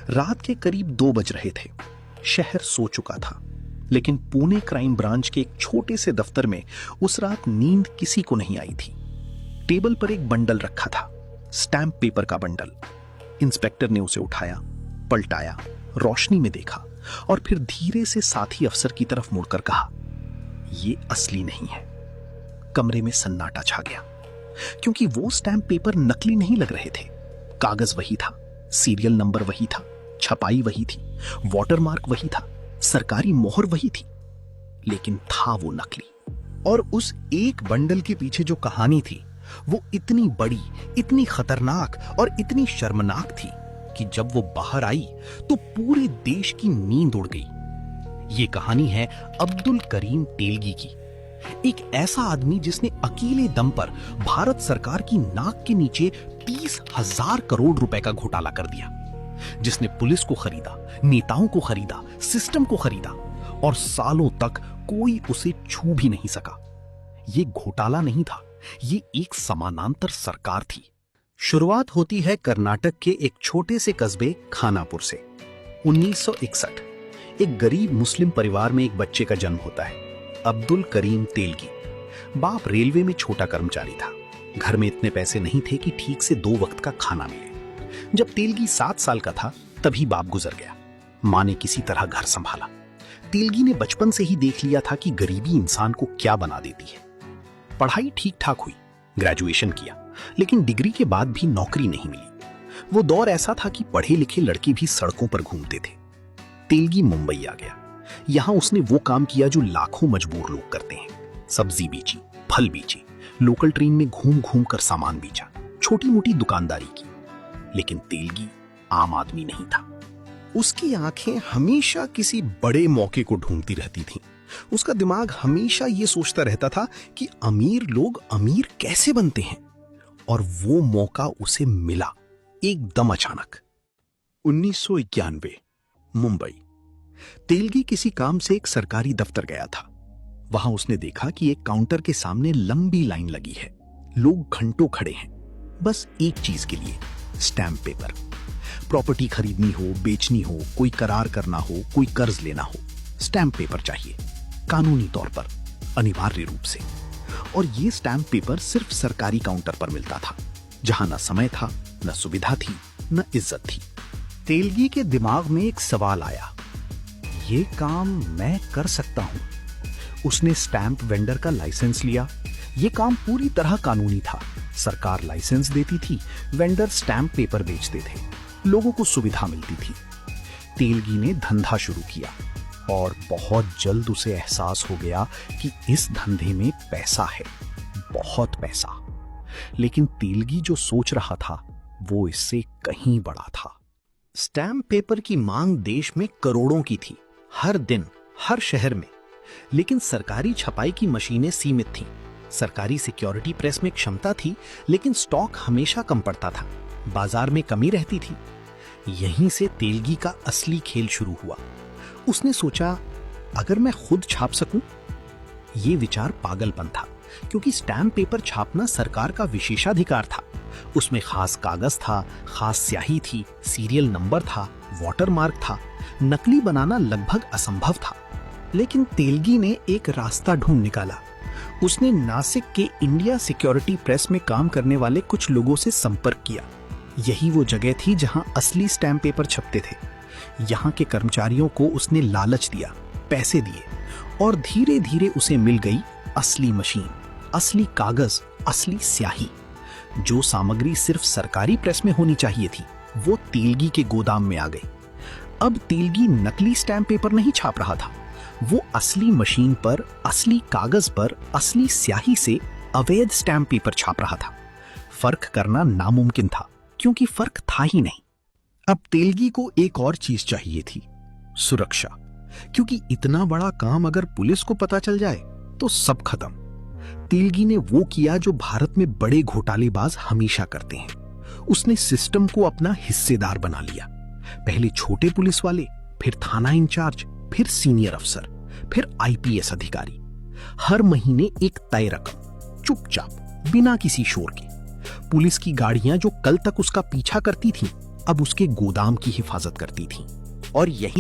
रात के करीब 2 बज रहे थे। शहर सो चुका था, लेकिन पुणे क्राइम ब्रांच के एक छोटे से दफ्तर में उस रात नींद किसी को नहीं आई थी। टेबल पर एक बंडल रखा था, स्टैंप पेपर का बंडल। इंस्पेक्टर ने उसे उठाया, पलटाया, रोशनी में देखा और फिर धीरे से साथी अफसर की तरफ मुड़कर कहा, "ये असली नहीं है।" कमरे में सन्नाटा छा गया, क्योंकि वो स्टैंप पेपर नकली नहीं लग रहे थे। कागज वही था, सीरियल नंबर वही था, छपाई वही थी, वाटरमार्क वही था, सरकारी मोहर वही थी, लेकिन था वो नकली। और उस एक बंडल के पीछे जो कहानी थी वो इतनी बड़ी, इतनी खतरनाक और इतनी शर्मनाक थी कि जब वो बाहर आई तो पूरे देश की नींद उड़ गई। ये कहानी है अब्दुल करीम तेलगी की, एक ऐसा आदमी जिसने अकेले दम पर भारत सरकार की नाक के नीचे 30,000 करोड़ रुपए का घोटाला कर दिया, जिसने पुलिस को खरीदा, नेताओं को खरीदा, सिस्टम को खरीदा और सालों तक कोई उसे छू भी नहीं सका। ये घोटाला नहीं था, ये एक समानांतर सरकार थी। शुरुआत होती है कर्नाटक के एक छोटे से कस्बे खानापुर से। 1961 एक गरीब मुस्लिम परिवार में एक बच्चे का जन्म होता है, अब्दुल करीम तेलगी। बाप रेलवे में छोटा कर्मचारी था। घर में इतने पैसे नहीं थे कि ठीक से 2 वक्त का खाना मिले। जब तेलगी 7 साल का था तभी बाप गुजर गया। मां ने किसी तरह घर संभाला। तेलगी ने बचपन से ही देख लिया था कि गरीबी इंसान को क्या बना देती है। पढ़ाई ठीक ठाक हुई, ग्रेजुएशन किया, लेकिन डिग्री के बाद भी नौकरी नहीं मिली। वो दौर ऐसा था कि पढ़े लिखे लड़के भी सड़कों पर घूमते थे। तेलगी मुंबई आ गया। यहां उसने वो काम किया जो लाखों मजबूर लोग करते हैं। सब्जी बेची, फल बेचे, लोकल ट्रेन में घूम घूम कर सामान बेचा, छोटी मोटी दुकानदारी की। लेकिन तेलगी आम आदमी नहीं था। उसकी आंखें हमेशा किसी बड़े मौके को ढूंढती रहती थीं। उसका दिमाग हमेशा ये सोचता रहता था कि अमीर लोग अमीर कैसे बनते हैं, और वो मौका उसे मिला एकदम अचानक। 1991 मुंबई। तेलगी किसी काम से एक सरकारी दफ्तर गया था। वहां उसने देखा कि एक काउंटर के सामने लंबी लाइन लगी है। लोग घंटों खड़े हैं, बस एक चीज के लिए, स्टैंप पेपर। प्रॉपर्टी खरीदनी हो, बेचनी हो, कोई करार करना हो, कोई कर्ज लेना हो, स्टैंप पेपर चाहिए, कानूनी तौर पर, अनिवार्य रूप से। और ये स्टैंप पेपर सिर्फ सरकारी काउंटर पर मिलता था, जहां न समय था, न सुविधा थी, न इज्जत थी। तेलगी के दिमाग में एक सवाल आया, ये काम मैं कर सकता हूं। उसने स्टैंप वेंडर का लाइसेंस लिया। ये काम पूरी तरह कानूनी था। सरकार लाइसेंस देती थी, वेंडर स्टैंप पेपर बेचते थे, लोगों को सुविधा मिलती थी। तेलगी ने धंधा शुरू किया और बहुत जल्द उसे एहसास हो गया कि इस धंधे में पैसा है, बहुत पैसा। लेकिन तेलगी जो सोच रहा था वो इससे कहीं बड़ा था। स्टैंप पेपर की मांग देश में करोड़ों की थी, हर दिन, हर शहर में। लेकिन सरकारी छपाई की मशीनें सीमित थीं। सरकारी सिक्योरिटी प्रेस में क्षमता थी, लेकिन स्टॉक हमेशा कम पड़ता था, बाजार में कमी रहती थी। यहीं से तेलगी का असली खेल शुरू हुआ। उसने सोचा, अगर मैं खुद छाप सकूं? ये विचार पागलपन था, क्योंकि स्टैंप पेपर छापना सरकार का विशेषाधिकार था। उसमें खास कागज था, खास स्याही थी, सीरियल नंबर था, वाटरमार्क था। नकली बनाना लगभग असंभव था। लेकिन तेलगी ने एक रास्ता ढूंढ निकाला। उसने नासिक के इंडिया सिक्योरिटी प्रेस में काम करने वाले कुछ लोगों से संपर्क किया। यही वो जगह थी जहां असली स्टैंप पेपर छपते थे। यहां के कर्मचारियों को उसने लालच दिया, पैसे दिए, और धीरे धीरे उसे मिल गई असली मशीन, असली कागज, असली स्याही। जो सामग्री सिर्फ सरकारी प्रेस में होनी चाहिए थी, वो तेलगी के गोदाम में आ गई। अब तेलगी नकली स्टैंप पेपर नहीं छाप रहा था, वो असली मशीन पर, असली कागज पर, असली स्याही से अवैध स्टैंप पेपर छाप रहा था। फर्क करना नामुमकिन था, क्योंकि फर्क था ही नहीं। अब तेलगी को एक और चीज चाहिए थी, सुरक्षा। क्योंकि इतना बड़ा काम अगर पुलिस को पता चल जाए तो सब खत्म। तेलगी ने वो किया जो भारत में बड़े घोटालेबाज हमेशा करते हैं। उसने सिस्टम को अपना हिस्सेदार बना लिया। पहले छोटे पुलिस वाले, फिर थाना इंचार्ज, फिर सीनियर अफसर, फिर आईपीएस अधिकारी। हर महीने एक तय रकम, चुपचाप, बिना किसी शोर के। पुलिस की गाड़ियां जो कल तक उसका पीछा करती थीं, अब उसके गोदाम की हिफाजत करती थीं और यही